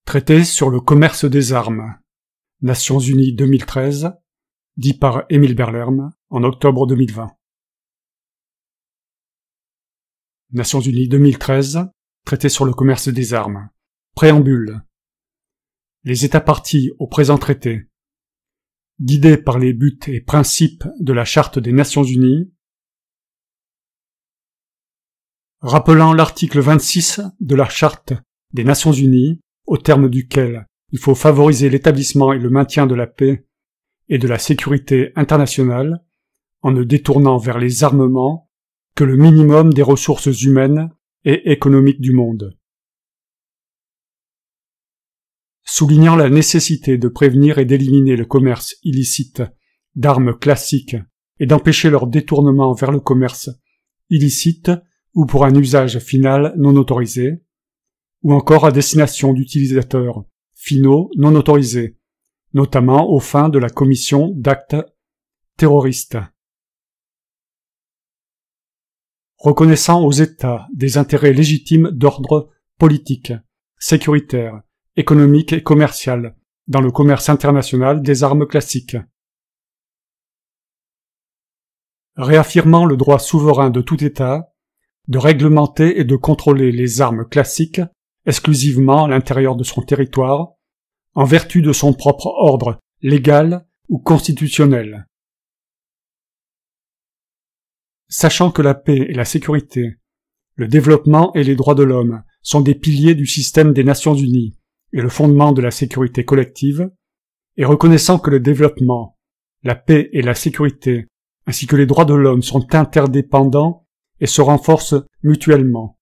Traité sur le commerce des armes. Nations Unies 2013, dit par Émile Berlerme en octobre 2020. Nations Unies 2013, Traité sur le commerce des armes. Préambule. Les États parties au présent traité, guidés par les buts et principes de la Charte des Nations Unies, rappelant l'article 26 de la Charte des Nations Unies, au terme duquel il faut favoriser l'établissement et le maintien de la paix et de la sécurité internationale en ne détournant vers les armements que le minimum des ressources humaines et économiques du monde. Soulignant la nécessité de prévenir et d'éliminer le commerce illicite d'armes classiques et d'empêcher leur détournement vers le commerce illicite ou pour un usage final non autorisé, ou encore à destination d'utilisateurs finaux non autorisés, notamment aux fins de la commission d'actes terroristes. Reconnaissant aux États des intérêts légitimes d'ordre politique, sécuritaire, économique et commercial dans le commerce international des armes classiques. Réaffirmant le droit souverain de tout État de réglementer et de contrôler les armes classiques exclusivement à l'intérieur de son territoire, en vertu de son propre ordre légal ou constitutionnel. Sachant que la paix et la sécurité, le développement et les droits de l'homme sont des piliers du système des Nations Unies et le fondement de la sécurité collective, et reconnaissant que le développement, la paix et la sécurité, ainsi que les droits de l'homme sont interdépendants et se renforcent mutuellement.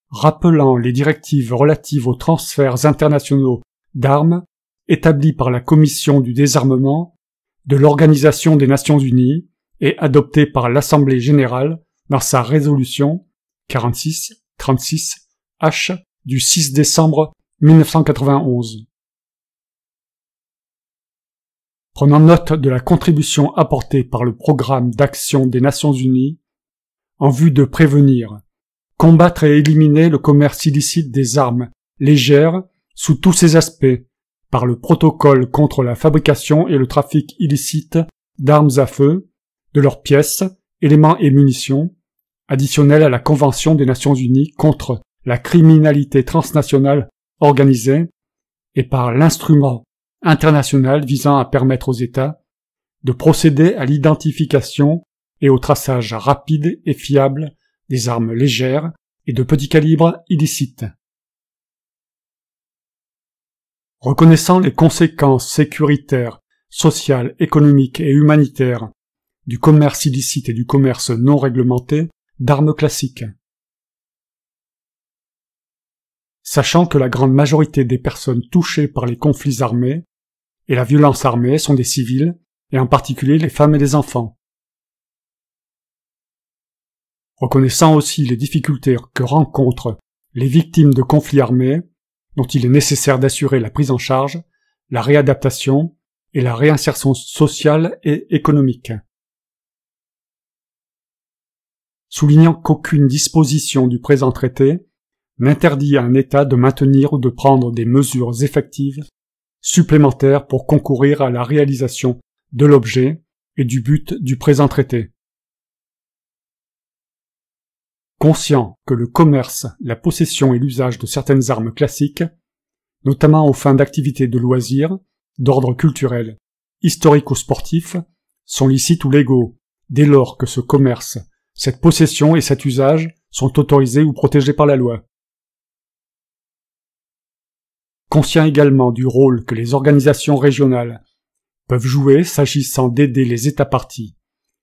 Rappelant les directives relatives aux transferts internationaux d'armes établies par la Commission du désarmement de l'Organisation des Nations Unies et adoptées par l'Assemblée générale dans sa résolution 46-36H du 6 décembre 1991. Prenant note de la contribution apportée par le Programme d'action des Nations Unies en vue de prévenir, combattre et éliminer le commerce illicite des armes légères sous tous ses aspects, par le protocole contre la fabrication et le trafic illicite d'armes à feu, de leurs pièces, éléments et munitions, additionnel à la Convention des Nations Unies contre la criminalité transnationale organisée, et par l'instrument international visant à permettre aux États de procéder à l'identification et au traçage rapide et fiable des armes légères et de petit calibre illicites. Reconnaissant les conséquences sécuritaires, sociales, économiques et humanitaires du commerce illicite et du commerce non réglementé d'armes classiques. Sachant que la grande majorité des personnes touchées par les conflits armés et la violence armée sont des civils, et en particulier les femmes et les enfants. Reconnaissant aussi les difficultés que rencontrent les victimes de conflits armés, dont il est nécessaire d'assurer la prise en charge, la réadaptation et la réinsertion sociale et économique. Soulignant qu'aucune disposition du présent traité n'interdit à un État de maintenir ou de prendre des mesures effectives supplémentaires pour concourir à la réalisation de l'objet et du but du présent traité. Conscient que le commerce, la possession et l'usage de certaines armes classiques, notamment aux fins d'activités de loisirs, d'ordre culturel, historique ou sportif, sont licites ou légaux, dès lors que ce commerce, cette possession et cet usage sont autorisés ou protégés par la loi. Conscient également du rôle que les organisations régionales peuvent jouer s'agissant d'aider les États parties,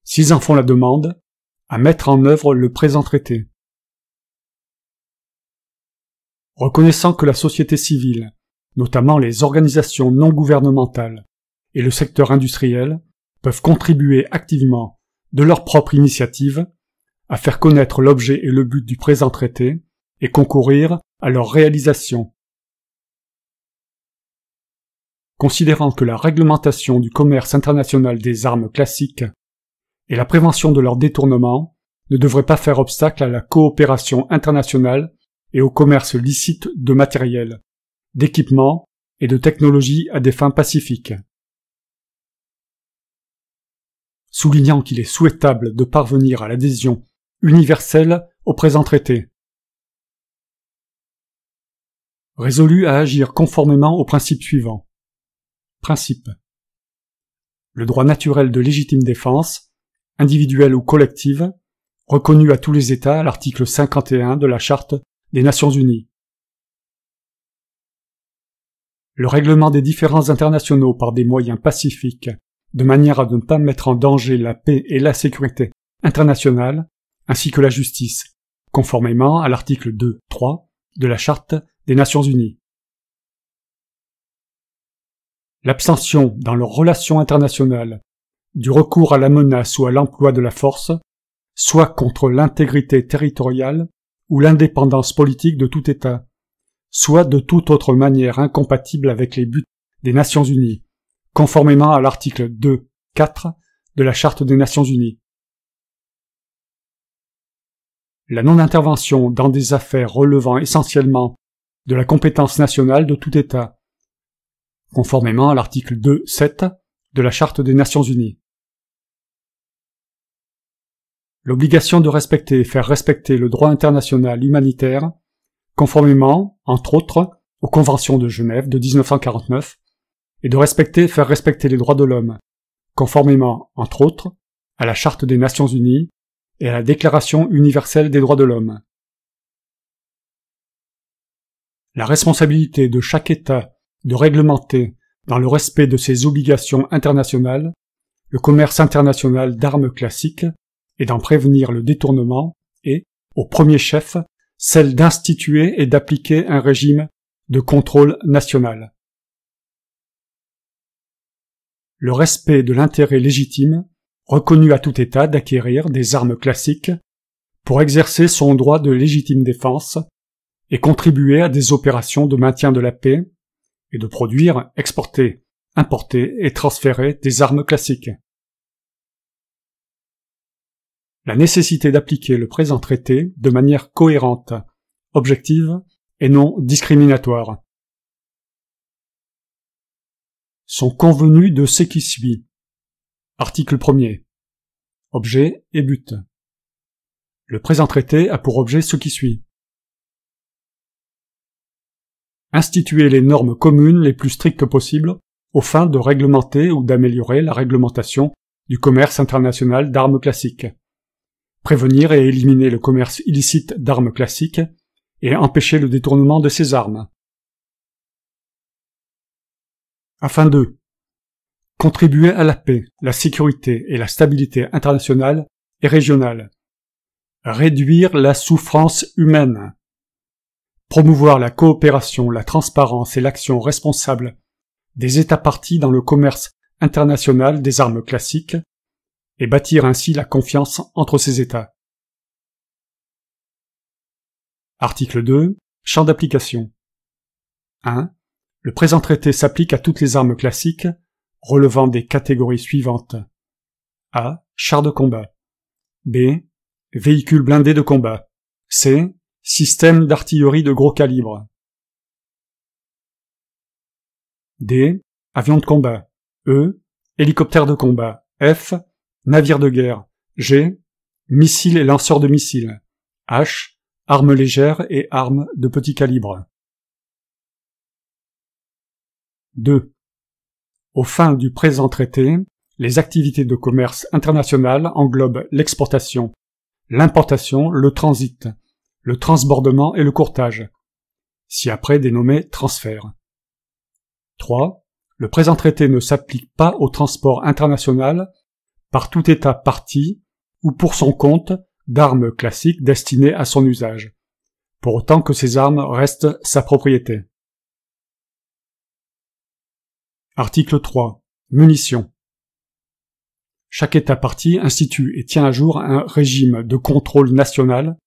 s'ils en font la demande, à mettre en œuvre le présent traité. Reconnaissant que la société civile, notamment les organisations non gouvernementales et le secteur industriel, peuvent contribuer activement, de leur propre initiative, à faire connaître l'objet et le but du présent traité et concourir à leur réalisation. Considérant que la réglementation du commerce international des armes classiques et la prévention de leur détournement ne devraient pas faire obstacle à la coopération internationale et au commerce licite de matériel, d'équipements et de technologies à des fins pacifiques. Soulignant qu'il est souhaitable de parvenir à l'adhésion universelle au présent traité. Résolu à agir conformément aux principes suivants. Principe. Le droit naturel de légitime défense, individuelle ou collective, reconnu à tous les États à l'article 51 de la Charte des Nations Unies. Le règlement des différends internationaux par des moyens pacifiques, de manière à ne pas mettre en danger la paix et la sécurité internationale, ainsi que la justice, conformément à l'article 2.3 de la Charte des Nations Unies. L'abstention dans leurs relations internationales du recours à la menace ou à l'emploi de la force, soit contre l'intégrité territoriale ou l'indépendance politique de tout État, soit de toute autre manière incompatible avec les buts des Nations Unies, conformément à l'article 2.4 de la Charte des Nations Unies. La non-intervention dans des affaires relevant essentiellement de la compétence nationale de tout État, conformément à l'article 2.7 de la Charte des Nations Unies. L'obligation de respecter et faire respecter le droit international humanitaire, conformément, entre autres, aux conventions de Genève de 1949, et de respecter et faire respecter les droits de l'homme, conformément, entre autres, à la Charte des Nations Unies et à la Déclaration universelle des droits de l'homme. La responsabilité de chaque État de réglementer, dans le respect de ses obligations internationales, le commerce international d'armes classiques et d'en prévenir le détournement et, au premier chef, celle d'instituer et d'appliquer un régime de contrôle national. Le respect de l'intérêt légitime, reconnu à tout État d'acquérir des armes classiques pour exercer son droit de légitime défense et contribuer à des opérations de maintien de la paix et de produire, exporter, importer et transférer des armes classiques. La nécessité d'appliquer le présent traité de manière cohérente, objective et non discriminatoire. Sont convenus de ce qui suit. Article 1er. Objet et but. Le présent traité a pour objet ce qui suit. Instituer les normes communes les plus strictes possibles aux fins de réglementer ou d'améliorer la réglementation du commerce international d'armes classiques. Prévenir et éliminer le commerce illicite d'armes classiques et empêcher le détournement de ces armes. Afin de contribuer à la paix, la sécurité et la stabilité internationale et régionale. Réduire la souffrance humaine. Promouvoir la coopération, la transparence et l'action responsable des États parties dans le commerce international des armes classiques et bâtir ainsi la confiance entre ces États. Article 2. Champ d'application. 1. Le présent traité s'applique à toutes les armes classiques relevant des catégories suivantes. A. Chars de combat. B. Véhicules blindés de combat. C. Système d'artillerie de gros calibre. D. Avions de combat. E. Hélicoptères de combat. F. Navires de guerre. G. Missiles et lanceurs de missiles. H. Armes légères et armes de petit calibre. 2. Aux fins du présent traité, les activités de commerce international englobent l'exportation, l'importation, le transit, le transbordement et le courtage, ci-après dénommé transfert. 3. Le présent traité ne s'applique pas au transport international par tout État partie ou pour son compte d'armes classiques destinées à son usage, pour autant que ces armes restent sa propriété. Article 3. Munitions. Chaque État partie institue et tient à jour un régime de contrôle national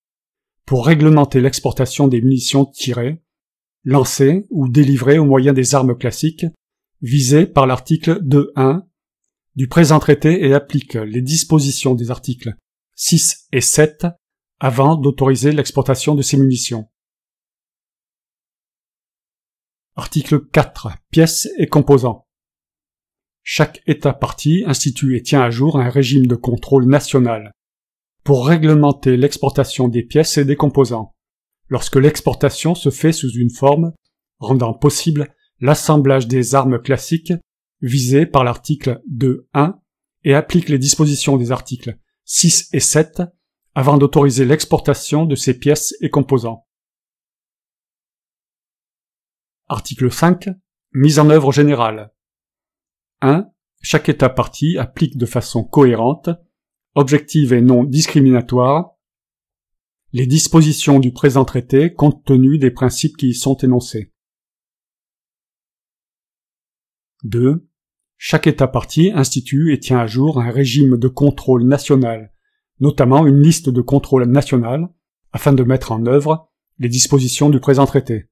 pour réglementer l'exportation des munitions tirées, lancées ou délivrées au moyen des armes classiques visées par l'article 2.1 du présent traité et applique les dispositions des articles 6 et 7 avant d'autoriser l'exportation de ces munitions. Article 4. Pièces et composants. Chaque État partie institue et tient à jour un régime de contrôle national pour réglementer l'exportation des pièces et des composants, lorsque l'exportation se fait sous une forme rendant possible l'assemblage des armes classiques visées par l'article 2.1 et applique les dispositions des articles 6 et 7 avant d'autoriser l'exportation de ces pièces et composants. Article 5. Mise en œuvre générale. 1. Chaque État partie applique de façon cohérente, objective et non discriminatoire, les dispositions du présent traité compte tenu des principes qui y sont énoncés. 2. Chaque État partie institue et tient à jour un régime de contrôle national, notamment une liste de contrôle national, afin de mettre en œuvre les dispositions du présent traité.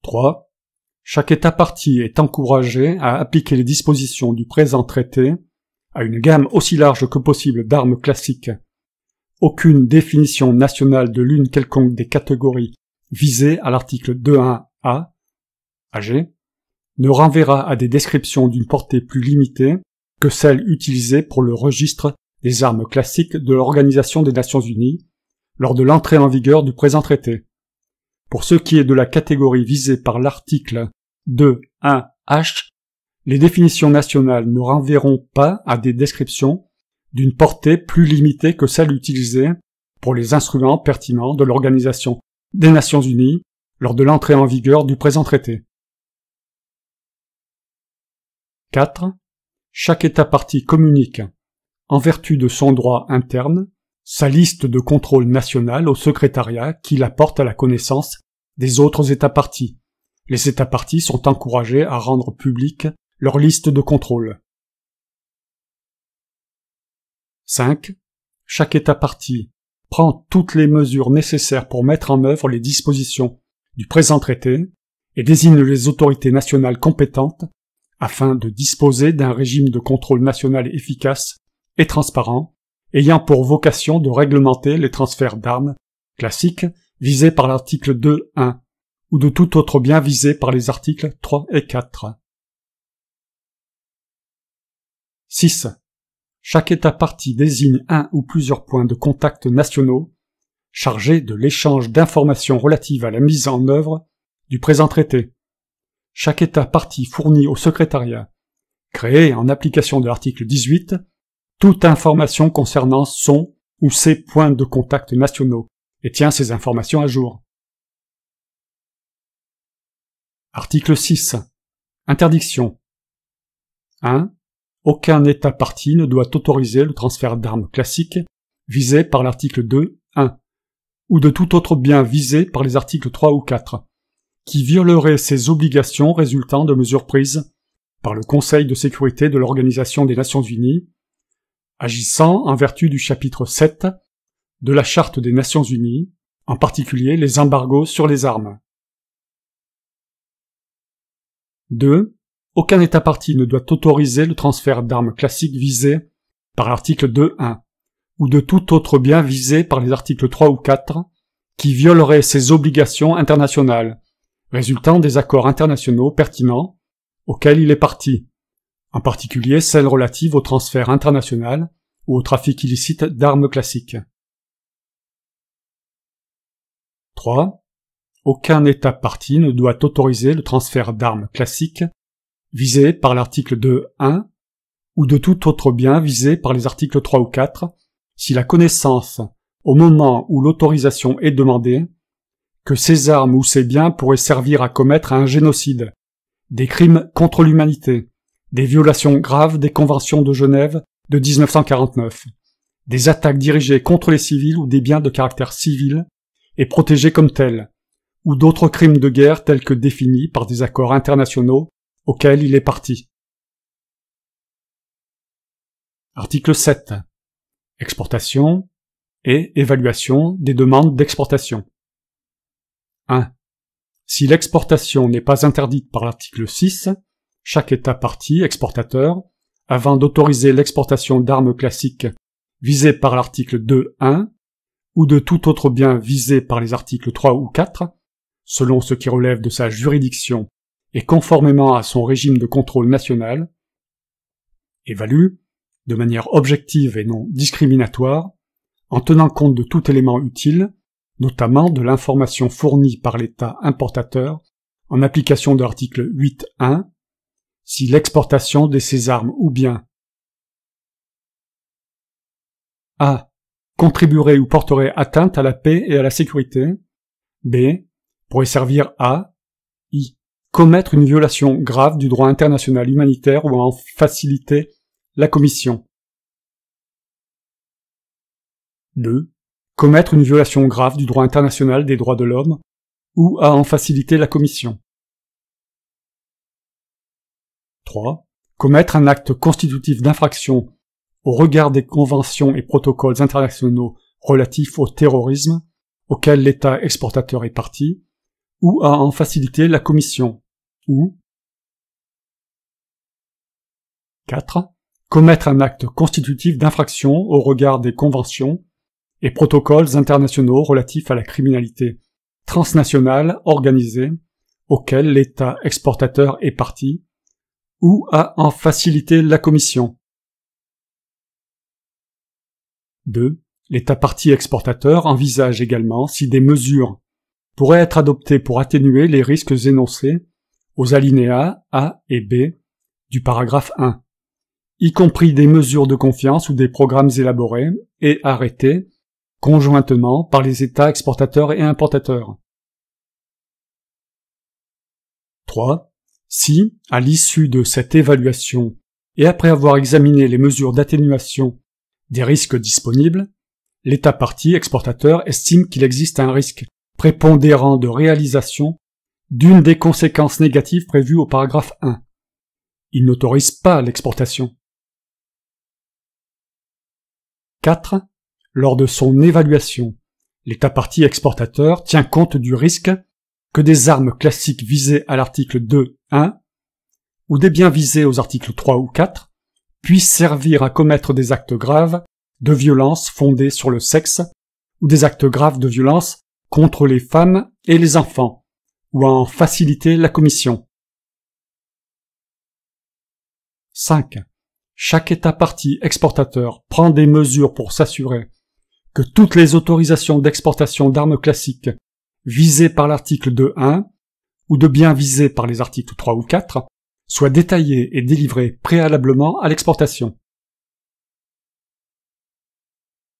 3. Chaque État partie est encouragé à appliquer les dispositions du présent traité à une gamme aussi large que possible d'armes classiques. Aucune définition nationale de l'une quelconque des catégories visées à l'article 2.1a AG ne renverra à des descriptions d'une portée plus limitée que celles utilisées pour le registre des armes classiques de l'Organisation des Nations Unies lors de l'entrée en vigueur du présent traité. Pour ce qui est de la catégorie visée par l'article 2.1h, les définitions nationales ne renverront pas à des descriptions d'une portée plus limitée que celles utilisées pour les instruments pertinents de l'Organisation des Nations Unies lors de l'entrée en vigueur du présent traité. 4. Chaque État partie communique, en vertu de son droit interne, sa liste de contrôle national au secrétariat qui la porte à la connaissance des autres États parties. Les États parties sont encouragés à rendre publique leur liste de contrôle. 5. Chaque État partie prend toutes les mesures nécessaires pour mettre en œuvre les dispositions du présent traité et désigne les autorités nationales compétentes afin de disposer d'un régime de contrôle national efficace et transparent, ayant pour vocation de réglementer les transferts d'armes classiques visés par l'article 2.1 ou de tout autre bien visé par les articles 3 et 4. 6. Chaque État partie désigne un ou plusieurs points de contact nationaux chargés de l'échange d'informations relatives à la mise en œuvre du présent traité. Chaque État partie fournit au secrétariat, créé en application de l'article 18, toute information concernant son ou ses points de contact nationaux et tient ces informations à jour. Article 6. Interdiction. 1. Aucun État partie ne doit autoriser le transfert d'armes classiques visé par l'article 2.1 ou de tout autre bien visé par les articles 3 ou 4, qui violerait ses obligations résultant de mesures prises par le Conseil de sécurité de l'Organisation des Nations Unies, agissant en vertu du chapitre 7 de la Charte des Nations Unies, en particulier les embargos sur les armes. 2. Aucun État partie ne doit autoriser le transfert d'armes classiques visées par l'article 2.1 ou de tout autre bien visé par les articles 3 ou 4 qui violerait ses obligations internationales, résultant des accords internationaux pertinents auxquels il est partie, en particulier celles relatives au transfert international ou au trafic illicite d'armes classiques. 3. Aucun État partie ne doit autoriser le transfert d'armes classiques visées par l'article 2.1 ou de tout autre bien visé par les articles 3 ou 4 si la connaissance, au moment où l'autorisation est demandée, que ces armes ou ces biens pourraient servir à commettre un génocide, des crimes contre l'humanité, des violations graves des conventions de Genève de 1949, des attaques dirigées contre les civils ou des biens de caractère civil et protégés comme tels, ou d'autres crimes de guerre tels que définis par des accords internationaux auxquels il est partie. Article 7. Exportation et évaluation des demandes d'exportation. 1. Si l'exportation n'est pas interdite par l'article 6, chaque État partie exportateur, avant d'autoriser l'exportation d'armes classiques visées par l'article 2.1 ou de tout autre bien visé par les articles 3 ou 4, selon ce qui relève de sa juridiction et conformément à son régime de contrôle national, évalue, de manière objective et non discriminatoire, en tenant compte de tout élément utile, notamment de l'information fournie par l'État importateur en application de l'article 8.1, si l'exportation de ces armes ou biens A. contribuerait ou porterait atteinte à la paix et à la sécurité, B. pourrait servir à I. commettre une violation grave du droit international humanitaire ou à en faciliter la commission. 2. commettre une violation grave du droit international des droits de l'homme ou à en faciliter la commission. 3. commettre un acte constitutif d'infraction au regard des conventions et protocoles internationaux relatifs au terrorisme auxquels l'État exportateur est partie, ou à en faciliter la commission, ou 4. commettre un acte constitutif d'infraction au regard des conventions et protocoles internationaux relatifs à la criminalité transnationale organisée auxquels l'État exportateur est partie, ou à en faciliter la commission. 2. L'État partie exportateur envisage également si des mesures pourraient être adoptées pour atténuer les risques énoncés aux alinéas A et B du paragraphe 1, y compris des mesures de confiance ou des programmes élaborés et arrêtés conjointement par les États exportateurs et importateurs. 3. Si, à l'issue de cette évaluation et après avoir examiné les mesures d'atténuation des risques disponibles, l'État partie exportateur estime qu'il existe un risque prépondérant de réalisation d'une des conséquences négatives prévues au paragraphe 1. Il n'autorise pas l'exportation. 4. Lors de son évaluation, l'État partie exportateur tient compte du risque que des armes classiques visées à l'article 2.1 ou des biens visés aux articles 3 ou 4 puissent servir à commettre des actes graves de violence fondés sur le sexe ou des actes graves de violence contre les femmes et les enfants, ou à en faciliter la commission. 5. Chaque État partie exportateur prend des mesures pour s'assurer que toutes les autorisations d'exportation d'armes classiques visées par l'article 2.1 ou de biens visés par les articles 3 ou 4 soient détaillées et délivrées préalablement à l'exportation.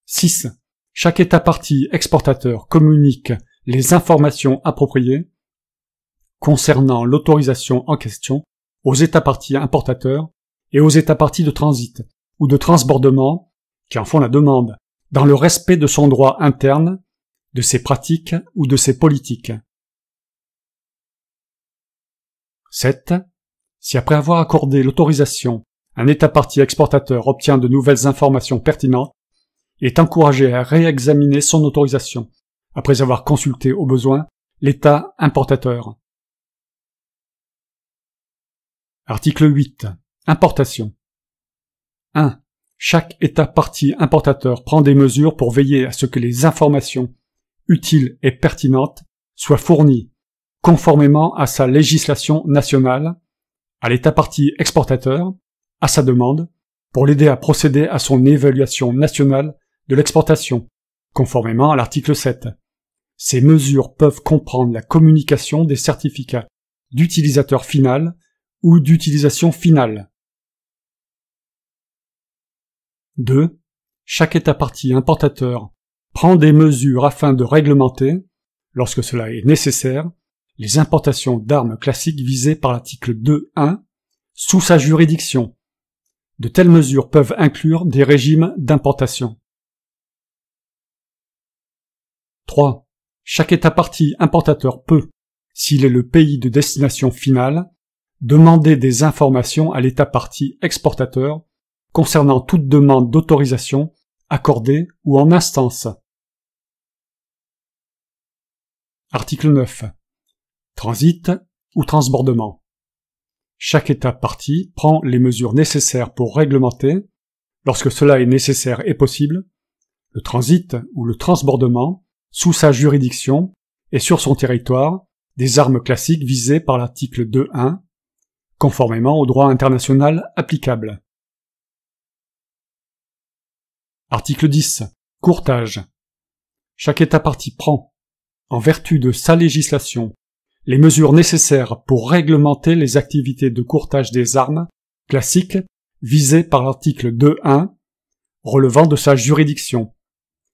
6. Chaque État partie exportateur communique les informations appropriées concernant l'autorisation en question aux États parties importateurs et aux États parties de transit ou de transbordement qui en font la demande, dans le respect de son droit interne, de ses pratiques ou de ses politiques. 7. Si après avoir accordé l'autorisation, un État partie exportateur obtient de nouvelles informations pertinentes, il est encouragé à réexaminer son autorisation, après avoir consulté au besoin l'État importateur. Article 8. Importation. 1. Chaque État partie importateur prend des mesures pour veiller à ce que les informations utiles et pertinentes soient fournies conformément à sa législation nationale, à l'État partie exportateur, à sa demande, pour l'aider à procéder à son évaluation nationale de l'exportation, conformément à l'article 7. Ces mesures peuvent comprendre la communication des certificats d'utilisateur final ou d'utilisation finale. 2. Chaque État partie importateur prend des mesures afin de réglementer, lorsque cela est nécessaire, les importations d'armes classiques visées par l'article 2.1 sous sa juridiction. De telles mesures peuvent inclure des régimes d'importation. 3. Chaque État partie importateur peut, s'il est le pays de destination finale, demander des informations à l'État partie exportateur concernant toute demande d'autorisation accordée ou en instance. Article 9. Transit ou transbordement. Chaque État partie prend les mesures nécessaires pour réglementer, lorsque cela est nécessaire et possible, le transit ou le transbordement sous sa juridiction et sur son territoire des armes classiques visées par l'article 2.1, conformément au droit international applicable. Article 10. Courtage. Chaque État partie prend, en vertu de sa législation, les mesures nécessaires pour réglementer les activités de courtage des armes classiques visées par l'article 2.1 relevant de sa juridiction.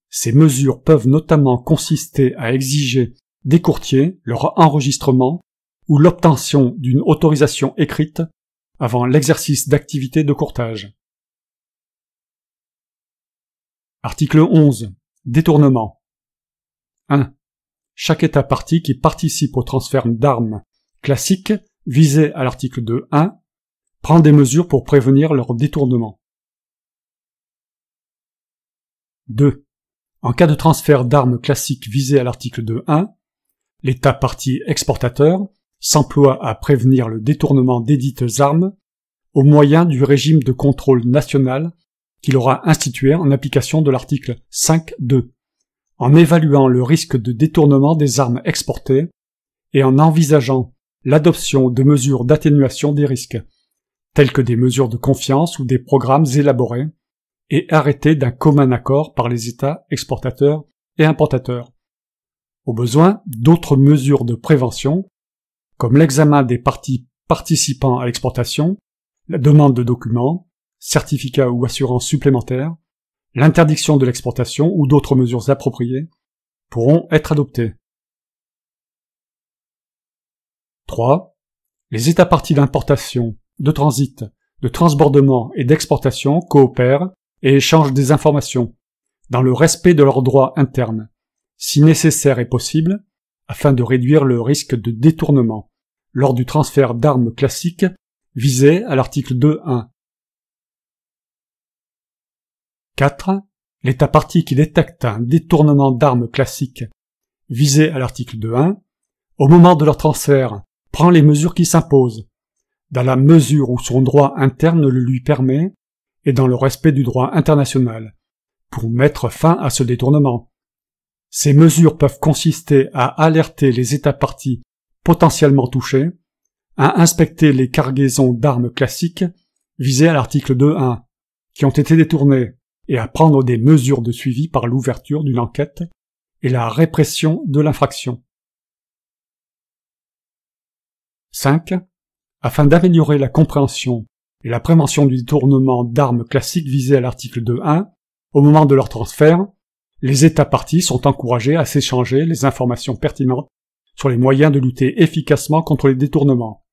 Ces mesures peuvent notamment consister à exiger des courtiers leur enregistrement ou l'obtention d'une autorisation écrite avant l'exercice d'activités de courtage. Article 11. Détournement. 1. Chaque État partie qui participe au transfert d'armes classiques visées à l'article 2.1 prend des mesures pour prévenir leur détournement. 2. En cas de transfert d'armes classiques visées à l'article 2.1, l'État partie exportateur s'emploie à prévenir le détournement desdites armes au moyen du régime de contrôle national qu'il aura institué en application de l'article 5.2, en évaluant le risque de détournement des armes exportées et en envisageant l'adoption de mesures d'atténuation des risques, telles que des mesures de confiance ou des programmes élaborés et arrêtés d'un commun accord par les États exportateurs et importateurs. Au besoin, d'autres mesures de prévention, comme l'examen des parties participant à l'exportation, la demande de documents, certificats ou assurances supplémentaires, l'interdiction de l'exportation ou d'autres mesures appropriées, pourront être adoptées. 3. Les États parties d'importation, de transit, de transbordement et d'exportation coopèrent et échangent des informations, dans le respect de leurs droits internes, si nécessaire et possible, afin de réduire le risque de détournement, lors du transfert d'armes classiques visées à l'article 2.1. 4. L'État partie qui détecte un détournement d'armes classiques visées à l'article 2.1, au moment de leur transfert, prend les mesures qui s'imposent, dans la mesure où son droit interne le lui permet, et dans le respect du droit international, pour mettre fin à ce détournement. Ces mesures peuvent consister à alerter les États parties potentiellement touchés, à inspecter les cargaisons d'armes classiques visées à l'article 2.1, qui ont été détournées, et à prendre des mesures de suivi par l'ouverture d'une enquête et la répression de l'infraction. 5. Afin d'améliorer la compréhension et la prévention du détournement d'armes classiques visées à l'article 2.1, au moment de leur transfert, les États parties sont encouragés à s'échanger les informations pertinentes sur les moyens de lutter efficacement contre les détournements.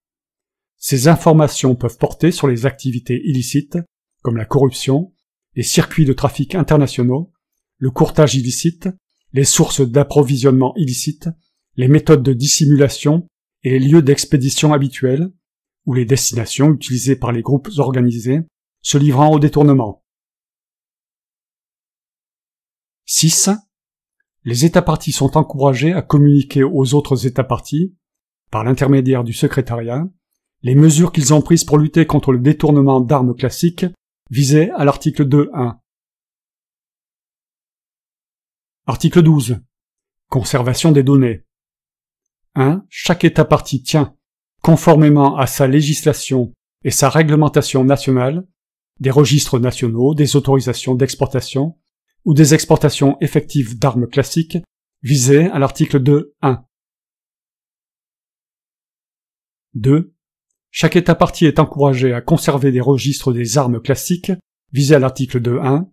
Ces informations peuvent porter sur les activités illicites, comme la corruption, les circuits de trafic internationaux, le courtage illicite, les sources d'approvisionnement illicites, les méthodes de dissimulation et les lieux d'expédition habituels, ou les destinations utilisées par les groupes organisés se livrant au détournement. 6. Les États parties sont encouragés à communiquer aux autres États parties, par l'intermédiaire du secrétariat, les mesures qu'ils ont prises pour lutter contre le détournement d'armes classiques visées à l'article 2.1. Article 12. Conservation des données. 1. Chaque État partie tient, conformément à sa législation et sa réglementation nationale, des registres nationaux, des autorisations d'exportation ou des exportations effectives d'armes classiques visées à l'article 2.1. 2. Chaque État partie est encouragé à conserver des registres des armes classiques visées à l'article 2.1,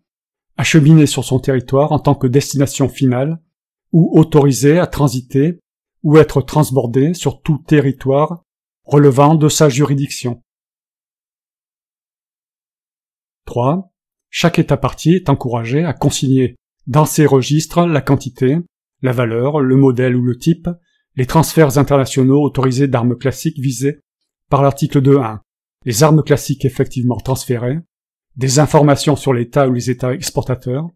acheminés sur son territoire en tant que destination finale, ou autorisé à transiter ou être transbordé sur tout territoire relevant de sa juridiction. 3. Chaque État partie est encouragé à consigner dans ses registres la quantité, la valeur, le modèle ou le type, les transferts internationaux autorisés d'armes classiques visées par l'article 2.1, les armes classiques effectivement transférées, des informations sur l'État ou les États exportateurs,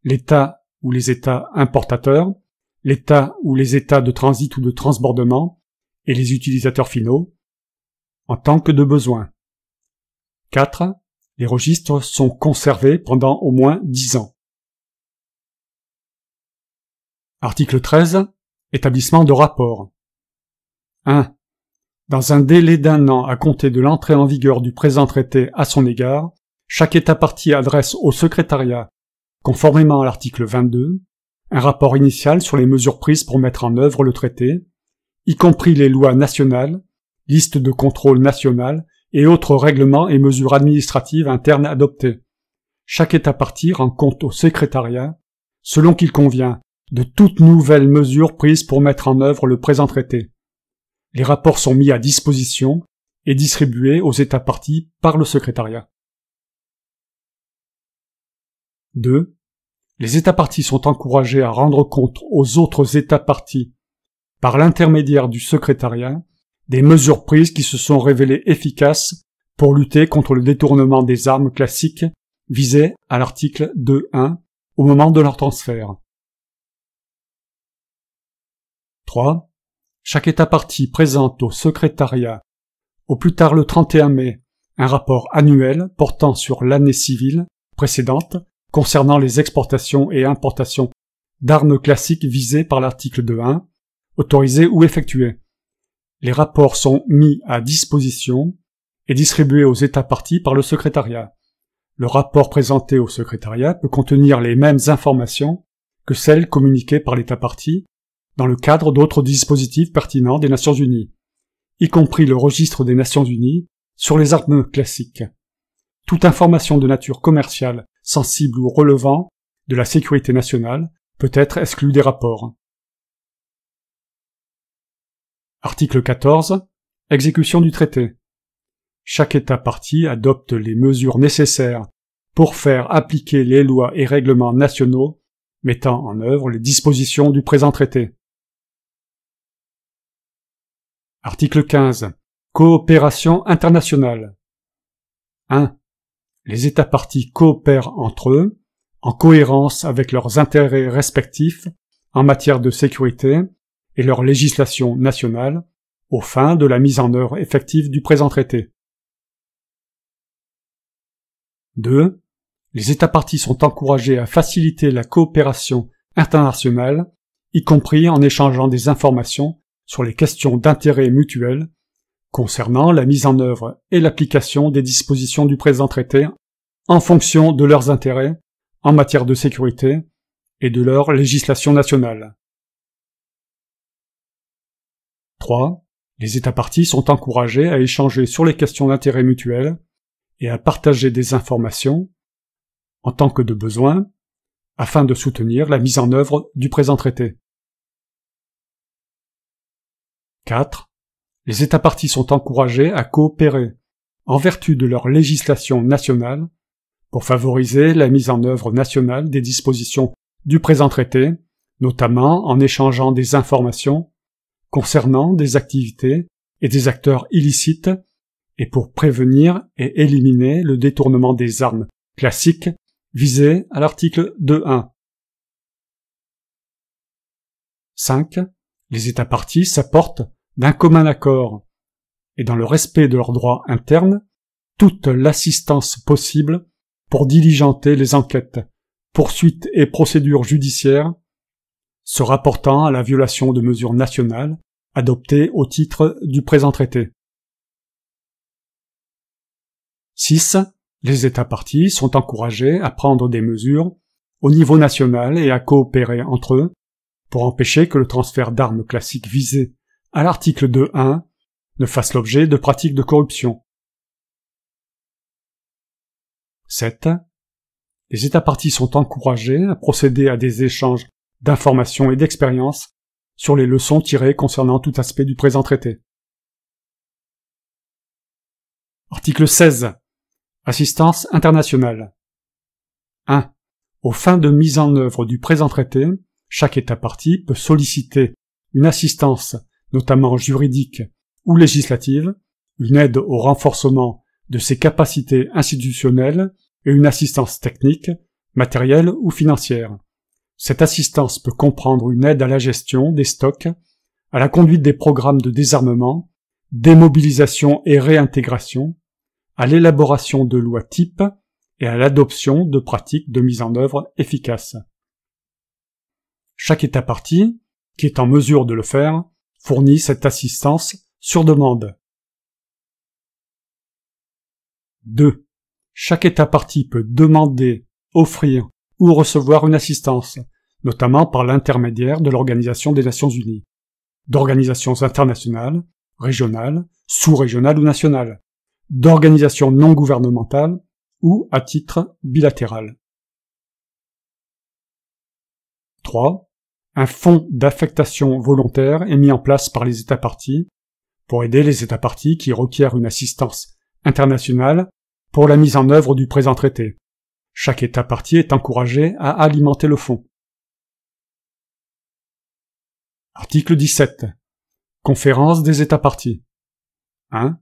l'État ou les États importateurs, l'État ou les États de transit ou de transbordement, et les utilisateurs finaux, en tant que de besoin. 4. Les registres sont conservés pendant au moins 10 ans. Article 13. Établissement de rapports. 1. Dans un délai d'1 an à compter de l'entrée en vigueur du présent traité à son égard, chaque État partie adresse au secrétariat, conformément à l'article 22, un rapport initial sur les mesures prises pour mettre en œuvre le traité, y compris les lois nationales, liste de contrôle nationale et autres règlements et mesures administratives internes adoptés. Chaque État partie rend compte au secrétariat, selon qu'il convient, de toute nouvelle mesure prise pour mettre en œuvre le présent traité. Les rapports sont mis à disposition et distribués aux États parties par le secrétariat. 2. Les États parties sont encouragés à rendre compte aux autres États parties, par l'intermédiaire du secrétariat, des mesures prises qui se sont révélées efficaces pour lutter contre le détournement des armes classiques visées à l'article 2.1 au moment de leur transfert. 3. Chaque État partie présente au secrétariat, au plus tard le 31 mai, un rapport annuel portant sur l'année civile précédente concernant les exportations et importations d'armes classiques visées par l'article 2.1, autorisées ou effectuées. Les rapports sont mis à disposition et distribués aux États parties par le secrétariat. Le rapport présenté au secrétariat peut contenir les mêmes informations que celles communiquées par l'État partie dans le cadre d'autres dispositifs pertinents des Nations Unies, y compris le registre des Nations Unies sur les armes classiques. Toute information de nature commerciale, sensible ou relevant de la sécurité nationale peut être exclue des rapports. Article 14. Exécution du traité. Chaque État partie adopte les mesures nécessaires pour faire appliquer les lois et règlements nationaux mettant en œuvre les dispositions du présent traité. Article 15. Coopération internationale. 1. Les États parties coopèrent entre eux, en cohérence avec leurs intérêts respectifs en matière de sécurité et leur législation nationale, aux fins de la mise en œuvre effective du présent traité. 2. Les États parties sont encouragés à faciliter la coopération internationale, y compris en échangeant des informations sur les questions d'intérêt mutuel concernant la mise en œuvre et l'application des dispositions du présent traité en fonction de leurs intérêts en matière de sécurité et de leur législation nationale. 3. Les États parties sont encouragés à échanger sur les questions d'intérêt mutuel et à partager des informations, en tant que de besoin, afin de soutenir la mise en œuvre du présent traité. 4. Les États parties sont encouragés à coopérer, en vertu de leur législation nationale, pour favoriser la mise en œuvre nationale des dispositions du présent traité, notamment en échangeant des informations concernant des activités et des acteurs illicites et pour prévenir et éliminer le détournement des armes classiques visées à l'article 2.1. 5. Les États parties s'apportent d'un commun accord et dans le respect de leurs droits internes toute l'assistance possible pour diligenter les enquêtes, poursuites et procédures judiciaires se rapportant à la violation de mesures nationales adoptées au titre du présent traité. 6. Les États parties sont encouragés à prendre des mesures au niveau national et à coopérer entre eux pour empêcher que le transfert d'armes classiques visé à l'article 2.1 ne fasse l'objet de pratiques de corruption. 7. Les États parties sont encouragés à procéder à des échanges d'informations et d'expériences sur les leçons tirées concernant tout aspect du présent traité. Article 16. Assistance internationale. 1. Aux fins de mise en œuvre du présent traité, chaque État partie peut solliciter une assistance, notamment juridique ou législative, une aide au renforcement de ses capacités institutionnelles et une assistance technique, matérielle ou financière. Cette assistance peut comprendre une aide à la gestion des stocks, à la conduite des programmes de désarmement, démobilisation et réintégration, à l'élaboration de lois types et à l'adoption de pratiques de mise en œuvre efficaces. Chaque État partie, qui est en mesure de le faire, fournit cette assistance sur demande. 2. Chaque État partie peut demander, offrir ou recevoir une assistance, notamment par l'intermédiaire de l'Organisation des Nations Unies, d'organisations internationales, régionales, sous-régionales ou nationales, d'organisations non gouvernementales ou à titre bilatéral. 3. Un fonds d'affectation volontaire est mis en place par les États parties pour aider les États parties qui requièrent une assistance internationale pour la mise en œuvre du présent traité. Chaque État partie est encouragé à alimenter le fonds. Article 17. Conférence des États parties. 1.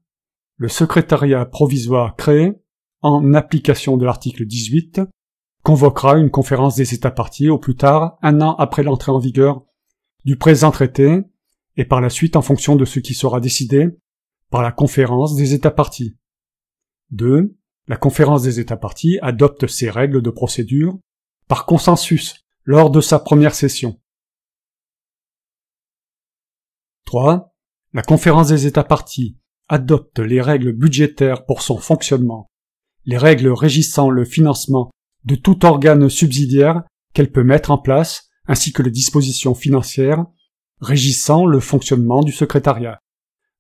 Le secrétariat provisoire créé, en application de l'article 18, convoquera une conférence des États parties au plus tard 1 an après l'entrée en vigueur du présent traité et par la suite en fonction de ce qui sera décidé par la conférence des États parties. 2. La conférence des États parties adopte ses règles de procédure par consensus lors de sa première session. 3. La conférence des États parties adopte les règles budgétaires pour son fonctionnement, les règles régissant le financement de tout organe subsidiaire qu'elle peut mettre en place, ainsi que les dispositions financières régissant le fonctionnement du secrétariat.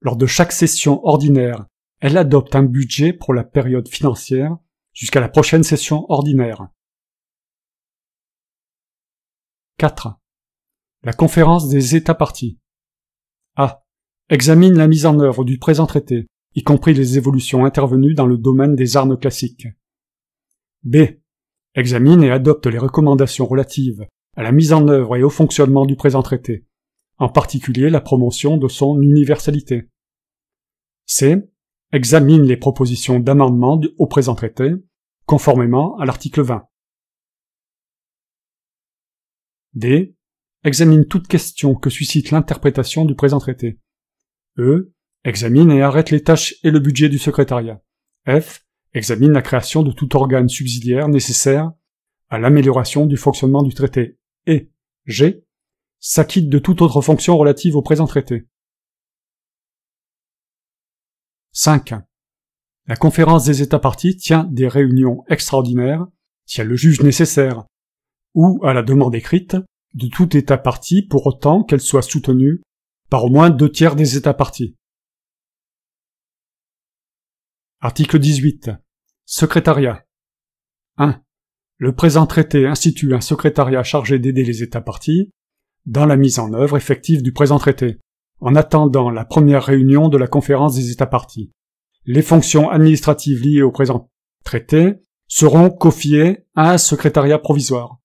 Lors de chaque session ordinaire, elle adopte un budget pour la période financière jusqu'à la prochaine session ordinaire. 4. La conférence des États parties. A. Examine la mise en œuvre du présent traité, y compris les évolutions intervenues dans le domaine des armes classiques. B. Examine et adopte les recommandations relatives à la mise en œuvre et au fonctionnement du présent traité, en particulier la promotion de son universalité. C. Examine les propositions d'amendement au présent traité, conformément à l'article 20. D. Examine toute question que suscite l'interprétation du présent traité. E. Examine et arrête les tâches et le budget du secrétariat. F. Examine la création de tout organe subsidiaire nécessaire à l'amélioration du fonctionnement du traité. Et G. S'acquitte de toute autre fonction relative au présent traité. 5. La conférence des États parties tient des réunions extraordinaires, si elle le juge nécessaire, ou à la demande écrite, de tout État partie pour autant qu'elle soit soutenue par au moins 2/3 des États parties. Article 18. Secrétariat. 1. Le présent traité institue un secrétariat chargé d'aider les États parties dans la mise en œuvre effective du présent traité, en attendant la première réunion de la conférence des États parties. Les fonctions administratives liées au présent traité seront confiées à un secrétariat provisoire.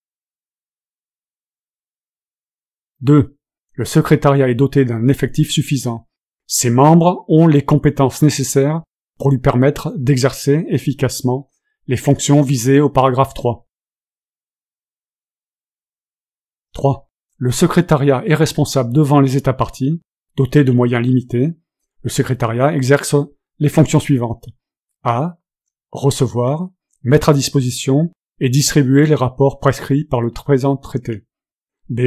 2. Le secrétariat est doté d'un effectif suffisant. Ses membres ont les compétences nécessaires pour lui permettre d'exercer efficacement les fonctions visées au paragraphe 3. 3. Le secrétariat est responsable devant les États parties, doté de moyens limités. Le secrétariat exerce les fonctions suivantes. A. Recevoir, mettre à disposition et distribuer les rapports prescrits par le présent traité. B.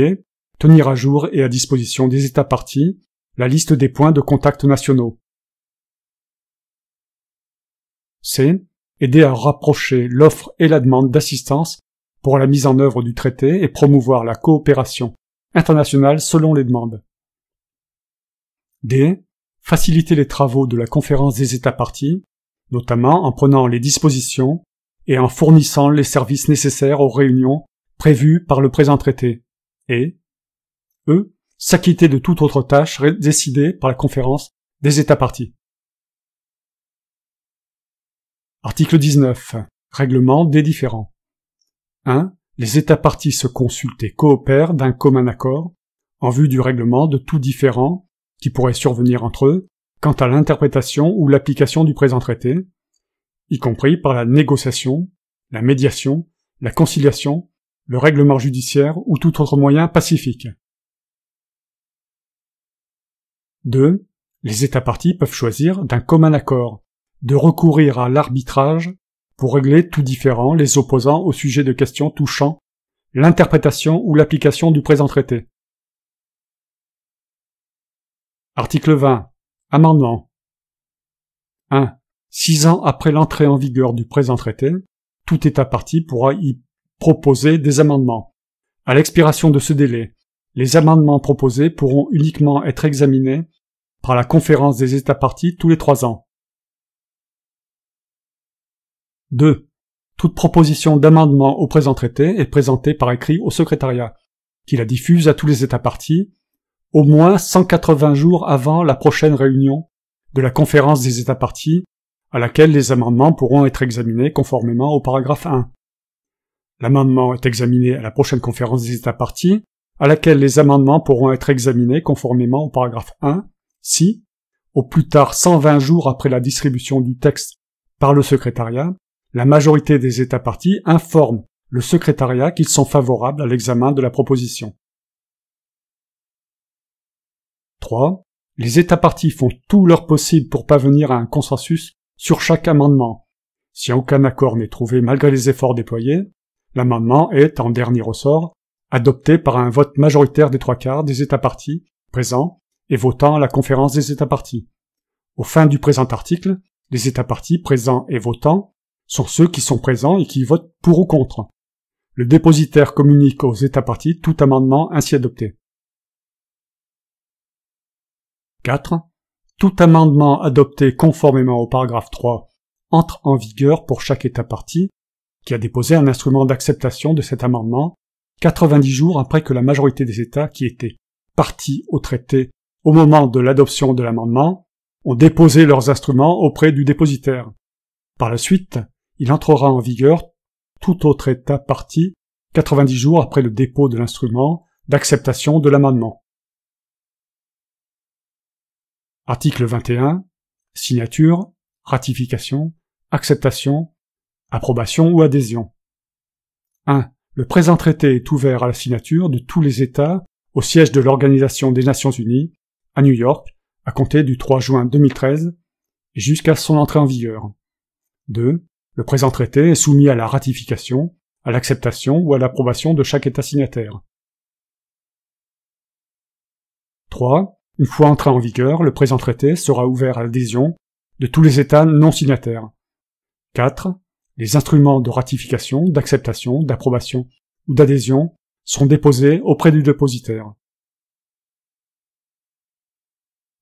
Tenir à jour et à disposition des États parties la liste des points de contact nationaux. C. Aider à rapprocher l'offre et la demande d'assistance pour la mise en œuvre du traité et promouvoir la coopération internationale selon les demandes. D. Faciliter les travaux de la conférence des États parties, notamment en prenant les dispositions et en fournissant les services nécessaires aux réunions prévues par le présent traité. Et E. S'acquitter de toute autre tâche décidée par la conférence des États parties. Article 19. Règlement des différends. 1. Les États parties se consultent et coopèrent d'un commun accord en vue du règlement de tout différend qui pourrait survenir entre eux quant à l'interprétation ou l'application du présent traité, y compris par la négociation, la médiation, la conciliation, le règlement judiciaire ou tout autre moyen pacifique. 2. Les États parties peuvent choisir, d'un commun accord, de recourir à l'arbitrage pour régler tout différend les opposant au sujet de questions touchant l'interprétation ou l'application du présent traité. Article 20. Amendement. 1. 6 ans après l'entrée en vigueur du présent traité, tout État partie pourra y proposer des amendements. À l'expiration de ce délai, les amendements proposés pourront uniquement être examinés par la conférence des États parties tous les 3 ans. 2. Toute proposition d'amendement au présent traité est présentée par écrit au secrétariat, qui la diffuse à tous les États parties, au moins 180 jours avant la prochaine réunion de la conférence des États parties, à laquelle les amendements pourront être examinés conformément au paragraphe 1. L'amendement est examiné à la prochaine conférence des États parties, à laquelle les amendements pourront être examinés conformément au paragraphe 1, si, au plus tard 120 jours après la distribution du texte par le secrétariat, la majorité des États parties informe le secrétariat qu'ils sont favorables à l'examen de la proposition. 3. Les États parties font tout leur possible pour parvenir à un consensus sur chaque amendement. Si aucun accord n'est trouvé malgré les efforts déployés, l'amendement est, en dernier ressort, adopté par un vote majoritaire des 3/4 des États parties présents et votant à la conférence des États parties. Aux fins du présent article, les États parties présents et votants sont ceux qui sont présents et qui votent pour ou contre. Le dépositaire communique aux États parties tout amendement ainsi adopté. 4. Tout amendement adopté conformément au paragraphe 3 entre en vigueur pour chaque État partie qui a déposé un instrument d'acceptation de cet amendement 90 jours après que la majorité des États qui étaient partis au traité au moment de l'adoption de l'amendement ont déposé leurs instruments auprès du dépositaire. Par la suite, il entrera en vigueur tout autre État parti 90 jours après le dépôt de l'instrument d'acceptation de l'amendement. Article 21. Signature, ratification, acceptation, approbation ou adhésion. 1. Le présent traité est ouvert à la signature de tous les États au siège de l'Organisation des Nations Unies, à New York, à compter du 3 juin 2013, et jusqu'à son entrée en vigueur. 2. Le présent traité est soumis à la ratification, à l'acceptation ou à l'approbation de chaque État signataire. 3. Une fois entré en vigueur, le présent traité sera ouvert à l'adhésion de tous les États non signataires. 4. Les instruments de ratification, d'acceptation, d'approbation ou d'adhésion seront déposés auprès du dépositaire.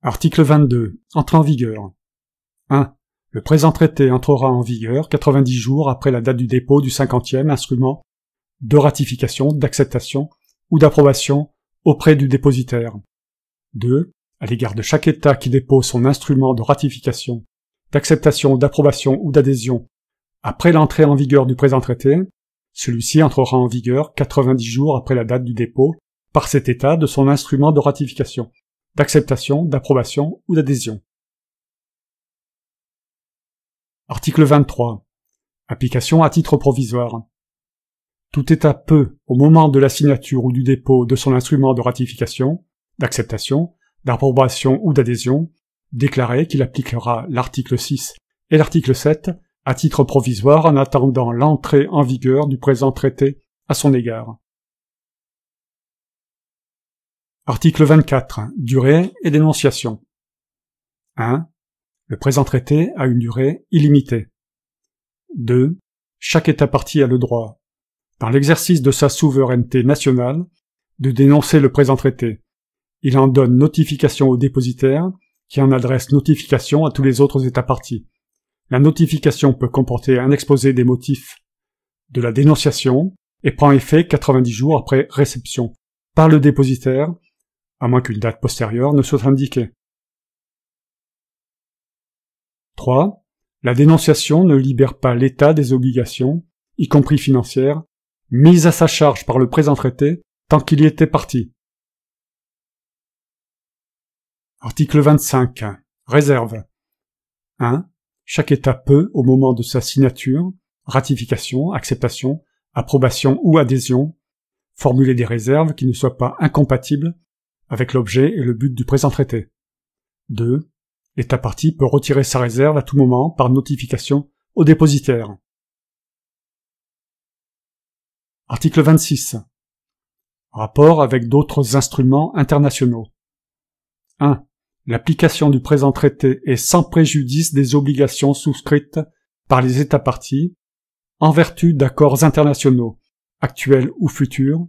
Article 22. Entrée en vigueur. 1. Le présent traité entrera en vigueur 90 jours après la date du dépôt du 50e instrument de ratification, d'acceptation ou d'approbation auprès du dépositaire. 2. À l'égard de chaque État qui dépose son instrument de ratification, d'acceptation, d'approbation ou d'adhésion après l'entrée en vigueur du présent traité, celui-ci entrera en vigueur 90 jours après la date du dépôt par cet État de son instrument de ratification, d'acceptation, d'approbation ou d'adhésion. Article 23. Application à titre provisoire. Tout État peut, au moment de la signature ou du dépôt de son instrument de ratification, d'acceptation, d'approbation ou d'adhésion, déclarer qu'il appliquera l'article 6 et l'article 7 à titre provisoire en attendant l'entrée en vigueur du présent traité à son égard. Article 24. Durée et dénonciation. 1. Le présent traité a une durée illimitée. 2. Chaque État partie a le droit, dans l'exercice de sa souveraineté nationale, de dénoncer le présent traité. Il en donne notification au dépositaire, qui en adresse notification à tous les autres États parties. La notification peut comporter un exposé des motifs de la dénonciation et prend effet 90 jours après réception par le dépositaire, à moins qu'une date postérieure ne soit indiquée. 3. La dénonciation ne libère pas l'État des obligations, y compris financières, mises à sa charge par le présent traité tant qu'il y était parti. Article 25. Réserve. 1. Chaque État peut, au moment de sa signature, ratification, acceptation, approbation ou adhésion, formuler des réserves qui ne soient pas incompatibles avec l'objet et le but du présent traité. 2. L'État partie peut retirer sa réserve à tout moment par notification au dépositaire. Article 26. Rapport avec d'autres instruments internationaux. 1. L'application du présent traité est sans préjudice des obligations souscrites par les États parties, en vertu d'accords internationaux, actuels ou futurs,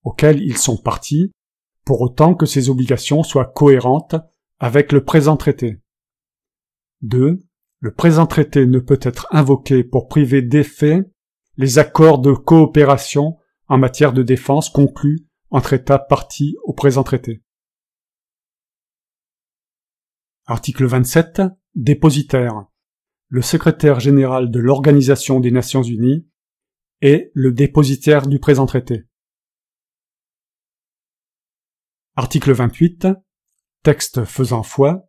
auxquels ils sont partis, pour autant que ces obligations soient cohérentes avec le présent traité. 2. Le présent traité ne peut être invoqué pour priver d'effet les accords de coopération en matière de défense conclus entre États parties au présent traité. Article 27. Dépositaire. Le secrétaire général de l'Organisation des Nations Unies est le dépositaire du présent traité. Article 28. Texte faisant foi.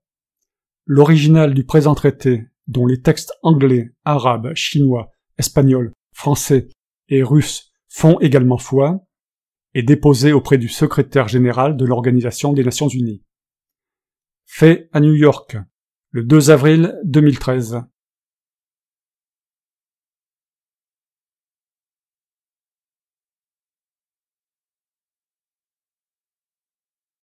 L'original du présent traité, dont les textes anglais, arabes, chinois, espagnols, français et russes font également foi, est déposé auprès du secrétaire général de l'Organisation des Nations Unies. Fait à New York, le 2 avril 2013.